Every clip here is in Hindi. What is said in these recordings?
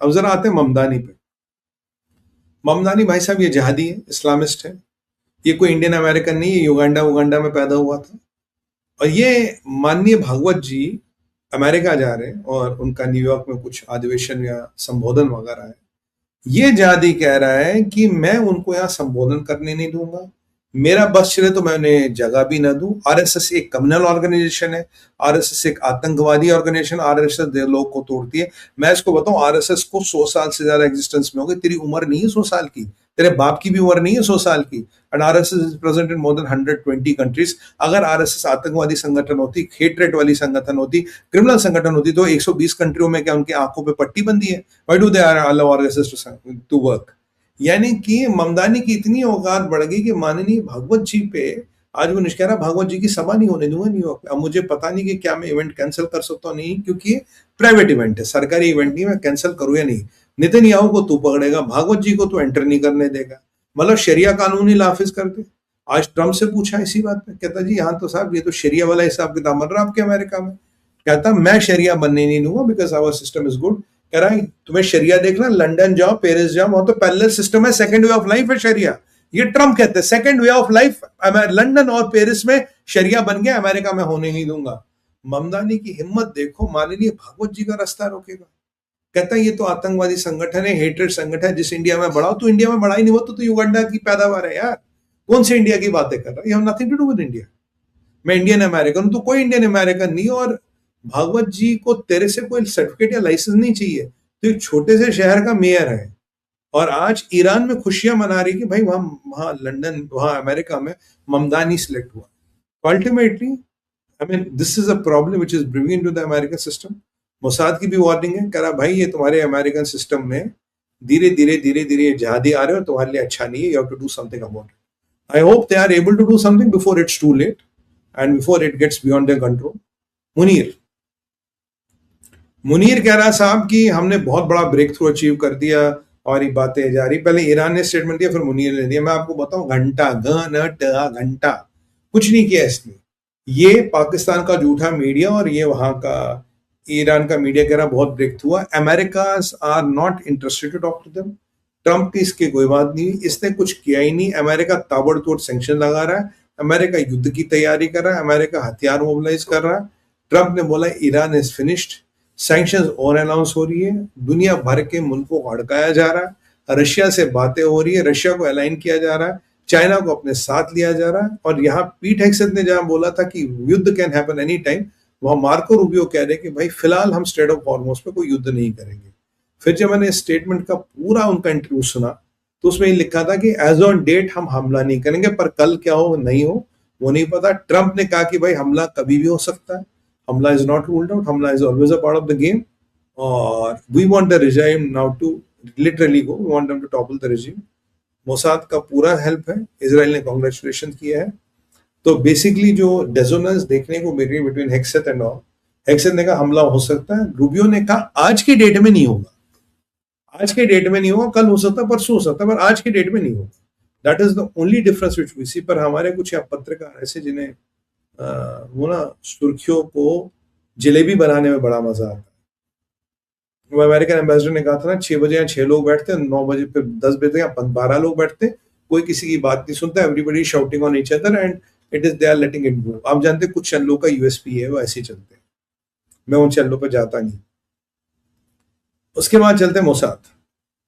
अब जरा आते हैं ममदानी पे। ममदानी भाई साहब ये जिहादी है, इस्लामिस्ट है, ये कोई इंडियन अमेरिकन नहीं है, युगांडा उगांडा में पैदा हुआ था। और ये माननीय भागवत जी अमेरिका जा रहे हैं और उनका न्यूयॉर्क में कुछ अधिवेशन या संबोधन वगैरह है। ये जिहादी कह रहा है कि मैं उनको यहाँ संबोधन करने नहीं दूंगा, मेरा बस चले तो मैं उन्हें जगह भी ना दूं। आरएसएस एक कम्युनल ऑर्गेनाइजेशन है, आरएसएस एक आतंकवादी ऑर्गेनाइजेशन, आरएसएस लोग को तोड़ती है। मैं इसको बताऊं, आरएसएस को 100 साल से ज्यादा एग्जिस्टेंस में हो गई, तेरी उम्र नहीं है 100 साल की, तेरे बाप की भी उम्र नहीं है 100 साल की। And RSS is present in more than 120 countries. अगर आरएसएस आतंकवादी संगठन होती, हेटरेट वाली संगठन होती, क्रिमिनल संगठन होती, तो 120 कंट्रियों में क्या उनकी आंखों पे पट्टी बंदी है? Why do they allow RSS to work? यानी कि ममदानी की इतनी औकात बढ़ गई कि माननीय भागवत जी पे आज वो निष्कह रहा भागवत जी की सभा नहीं होने दूंगा न्यूयॉर्क में। अब मुझे पता नहीं कि क्या मैं इवेंट कैंसिल कर सकता हूँ नहीं, क्योंकि ये प्राइवेट इवेंट है, सरकारी इवेंट नहीं, मैं कैंसिल करूँ या नहीं। नेतन्याहू को तू पकड़ेगा, भागवत जी को तू एंटर नहीं करने देगा, मतलब शरिया कानून ही नाफिज कर दे। आज ट्रम्प से पूछा इसी बात पे, कहता जी यहाँ तो साहब ये तो शरिया वाला हिसाब किताब बन रहा आपके अमेरिका में। कहता मैं शरिया बनने नहीं दूंगा because our system is good. कह रहा है तुम्हें शरिया देखना, लंदन जाओ, पेरिस जाओ, वहां तो पैरेलल सिस्टम है, सेकंड वे ऑफ लाइफ है शरिया। ये ट्रम्प कहते हैं second way of life London और पेरिस में शरिया बन गया, अमेरिका में होने नहीं दूंगा। ममदानी की हिम्मत देखो, माननीय भागवत जी का रास्ता रोकेगा। कहता है ये तो आतंकवादी संगठन है, हेटेड संगठन है, जिस इंडिया में बढ़ाओ, तो इंडिया में बढ़ाई नहीं, वो तो युगांडा की पैदावार है यार। कौन से इंडिया की बातें कर रहा है? You have nothing to do with India. मैं इंडियन अमेरिकन हूं तो कोई इंडियन अमेरिकन नहीं। और भागवत जी को तेरे से कोई सर्टिफिकेट या लाइसेंस नहीं चाहिए, तो एक छोटे से शहर का मेयर है और आज ईरान में खुशियां मना रही कि भाई वहां लंदन, वहां अमेरिका में ममदानी सिलेक्ट हुआ। Ultimately I mean this is a problem which is bringing into the American system. Mossad की भी वार्निंग है, कह रहा भाई ये तुम्हारे अमेरिकन सिस्टम में धीरे धीरे धीरे धीरे जिहादी आ रहे हो, तुम्हारे लिए अच्छा नहीं है, you have to do something about it. I hope they are able to do something before it's too late and before it gets beyond their control. Munir कह रहा साहब कि हमने बहुत बड़ा ब्रेक थ्रू अचीव कर दिया और ये बातें जा रही। पहले ईरान ने स्टेटमेंट दिया, फिर मुनीर ने दिया। मैं आपको बताऊं, घंटा कुछ नहीं किया इसने। ये पाकिस्तान का झूठा मीडिया और ये वहां का ईरान का मीडिया कह रहा बहुत ब्रेक थ्रू हुआ। Americas are not interested to talk to them. Trump की इसकी कोई बात नहीं, इसने कुछ किया ही नहीं। अमेरिका ताबड़तोड़ सैंक्शन लगा रहा है, अमेरिका युद्ध की तैयारी कर रहा है, अमेरिका हथियार मोबिलाइज कर रहा है। ट्रंप ने बोला ईरान इज फिनिश्ड, सैंक्शंस और अनाउंस हो रही है, दुनिया भर के मुल्कों को हड़काया जा रहा है, रशिया से बातें हो रही है, रशिया को अलाइन किया जा रहा है, चाइना को अपने साथ लिया जा रहा है। और यहाँ पीट हेग्सेथ ने जहां बोला था कि युद्ध कैन हैपन एनी टाइम, वहां मार्को रूबियो कह रहे कि भाई फिलहाल हम स्ट्रेट ऑफ हॉर्मुज पे कोई युद्ध नहीं करेंगे। फिर जब मैंने स्टेटमेंट का पूरा उनका इंटरव्यू सुना तो उसमें ये लिखा था कि एज ऑन डेट हम हमला नहीं करेंगे, पर कल क्या हो नहीं हो वो नहीं पता। ट्रंप ने कहा कि भाई हमला कभी भी हो सकता है, हमला इज नॉट रूल्ड आउट, हमला is always a part of the game. और we want the regime now to literally go, we want them to topple the regime. Mossad का पूरा हेल्प है, इजराइल ने कांग्रेचुलेशन किया है। तो बेसिकली जो डेजोनेंस देखने को मिल रही है बिटवीन हेग्सेथ एंड ऑल, हेग्सेथ ने कहा हमला हो सकता है, रूबियो ने कहा आज की डेट में नहीं होगा, आज के डेट में नहीं होगा, कल हो सकता है, परसों हो सकता है, पर आज के डेट में नहीं होगा। That is the only difference which we see. पर हमारे कुछ यहाँ पत्रकार ऐसे जिन्हें वो ना सुर्खियों को जलेबी बनाने में बड़ा मजा आता है। वो अमेरिकन एम्बेसडर ने कहा था ना, 6 बजे यहाँ 6 लोग बैठते हैं, 9 बजे फिर 10 बजे यहाँ 12 लोग बैठते हैं, कोई किसी की बात नहीं सुनता, everybody shouting on each other and it is they are letting it go. आप जानते हैं कुछ चैनलों का यूएसपी है, वो ऐसे ही चलते हैं, मैं उन चैनलों पर जाता नहीं। उसके बाद चलते हैं मोसाद।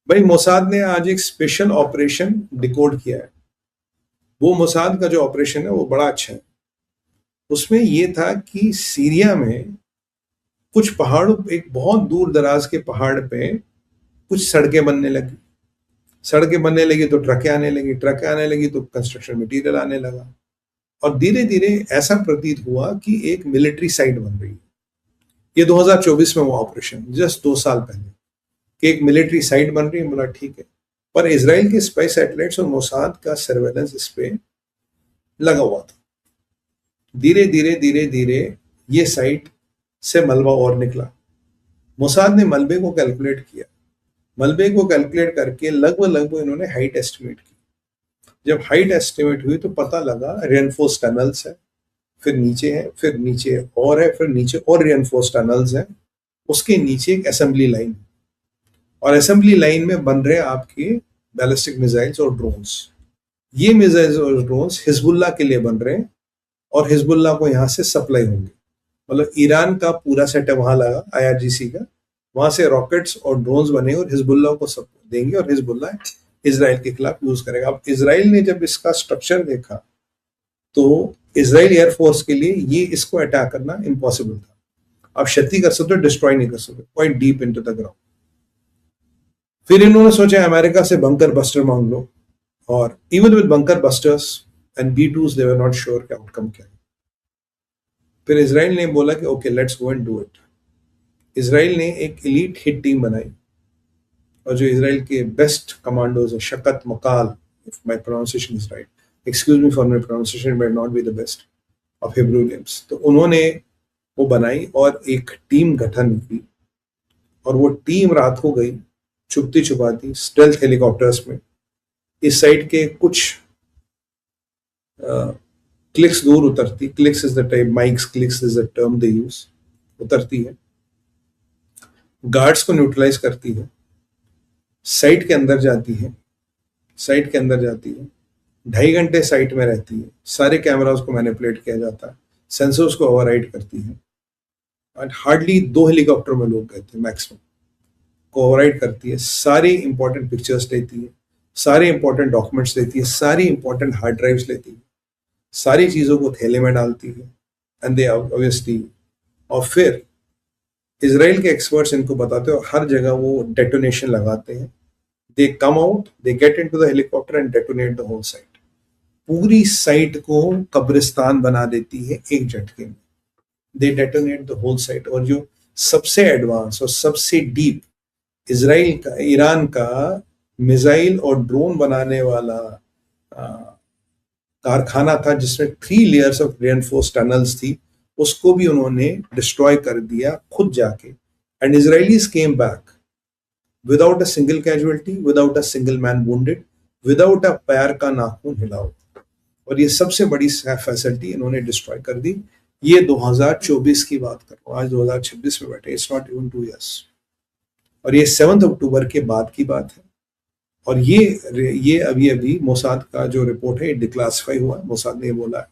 भाई मोसाद ने आज एक स्पेशल ऑपरेशन डिकोड किया है। वो मोसाद का जो ऑपरेशन है वो बड़ा अच्छा है। उसमें ये था कि सीरिया में कुछ पहाड़ों, एक बहुत दूर दराज के पहाड़ पे कुछ सड़कें बनने लगी। सड़कें बनने लगी तो ट्रकें आने लगी, ट्रकें आने लगी तो कंस्ट्रक्शन मटेरियल आने लगा, और धीरे धीरे ऐसा प्रतीत हुआ कि एक मिलिट्री साइट बन रही है। ये 2024 में हुआ ऑपरेशन, जस्ट 2 साल पहले, कि एक मिलिट्री साइट बन रही है। बोला ठीक है, पर इजराइल के स्पाई सैटेलाइट्स और मोसाद का सर्वेलेंस इस पे लगा हुआ था। धीरे धीरे धीरे धीरे ये साइट से मलबा और निकला। मोसाद ने मलबे को कैलकुलेट किया, मलबे को कैलकुलेट करके लगभग इन्होंने हाइट एस्टिमेट की। जब हाइट एस्टिमेट हुई तो पता लगा रेनफोर्स टनल्स है, फिर नीचे है, फिर नीचे और है, फिर नीचे और रेनफोर्स टनल्स है, उसके नीचे एक असेंबली लाइन। और असेंबली लाइन में बन रहे आपके बैलिस्टिक मिसाइल्स और ड्रोन्स। ये मिसाइल्स और ड्रोन्स हिजबुल्लाह के लिए बन रहे हैं और हिजबुल्लाह को यहाँ से सप्लाई होंगे। मतलब ईरान का पूरा सेटअप वहां लगा IRGC का, वहां से रॉकेट्स और ड्रोन्स बने और हिजबुल्लाह को सब देंगे और हिजबुल्लाह इसराइल के खिलाफ यूज करेगा। अब इसराइल ने जब इसका स्ट्रक्चर देखा तो इसराइल एयरफोर्स के लिए ये इसको अटैक करना इम्पॉसिबल था। आप क्षति कर सकते हो, डिस्ट्रॉय नहीं कर सकते, quite deep into the ground. फिर इन्होंने सोचा अमेरिका से बंकर बस्टर मांग लो, और even with bunker busters and B2s they were not sure कि आउटकम क्या है। फिर इसराइल ने बोला कि okay let's go and do it. Israel ने एक एलीट हिट टीम बनाई और जो इसराइल के बेस्ट कमांडोज हैं, शकत मकाल, if my pronunciation is right, excuse me for my pronunciation but not be the best of Hebrew names, तो उन्होंने वो बनाई और एक टीम गठन की। और वो टीम रात को गई छुपती छुपाती स्टेल्थ हेलीकॉप्टर्स में इस साइड के कुछ क्लिक्स दूर उतरती। Clicks is the type, mics clicks is the term they use. उतरती है, गार्ड्स को न्यूट्रलाइज करती है, साइट के अंदर जाती है, साइट के अंदर जाती है, 2.5 घंटे साइट में रहती है, सारे कैमरास को मैनिपुलेट किया जाता है, सेंसर्स को ओवरराइड करती है। एंड हार्डली 2 हेलीकॉप्टर में लोग गए थे मैक्सिमम, को ओवरराइड करती है, सारी इंपॉर्टेंट पिक्चर्स लेती है, सारे इंपॉर्टेंट डॉक्यूमेंट्स लेती है, सारी इंपॉर्टेंट हार्ड ड्राइव्स लेती है, सारी चीज़ों को थैले में डालती है। एंड दे ऑब्वियसली, और फिर इसराइल के एक्सपर्ट्स इनको बताते हो, हर जगह वो डेटोनेशन लगाते हैं। They come out, they get into the helicopter and detonate the whole site. पूरी साइट को कब्रिस्तान बना देती है एक झटके में। They detonate the whole site. और जो सबसे एडवांस और सबसे डीप इसराइल का, ईरान का मिसाइल और ड्रोन बनाने वाला कारखाना था जिसमें 3 लेयर्स ऑफ रेनफोर्स टनल्स थी, उसको भी उन्होंने डिस्ट्रॉय कर दिया खुद जाके। And Israelis came back without a single casualty, without a single man wounded, without a पैर का नाखून हिलाओ। और ये सबसे बड़ी फैसिलिटी इन्होंने डिस्ट्रॉय कर दी। ये 2024 की बात कर रहा हूँ, आज 2026 में बैठे, इट्स नॉट इवन 2 years। और ये 7 अक्टूबर के बाद की बात है। और ये अभी अभी मोसाद का जो रिपोर्ट है डिक्लासिफाई हुआ है, मोसाद ने बोला है।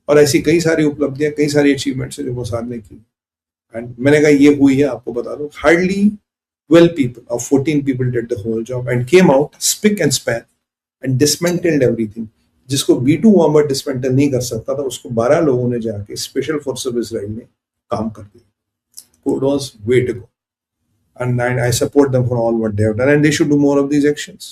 और ऐसी कई सारी उपलब्धियां, कई सारी अचीवमेंट्स है जो मोसाद ने की। एंड मैंने कहा ये हुई है, आपको बता दो, hardly 12 people or 14 people did the whole job and came out spick and span and dismantled everything। जिसको B2 बॉम्बर डिसमेंटल नहीं कर सकता था, उसको 12 लोगों ने जाके स्पेशल फोर्स ऑफ इसराइल ने काम कर दिया। Kudos, way to go। And I support them for all what they have done, and they should do more of these actions।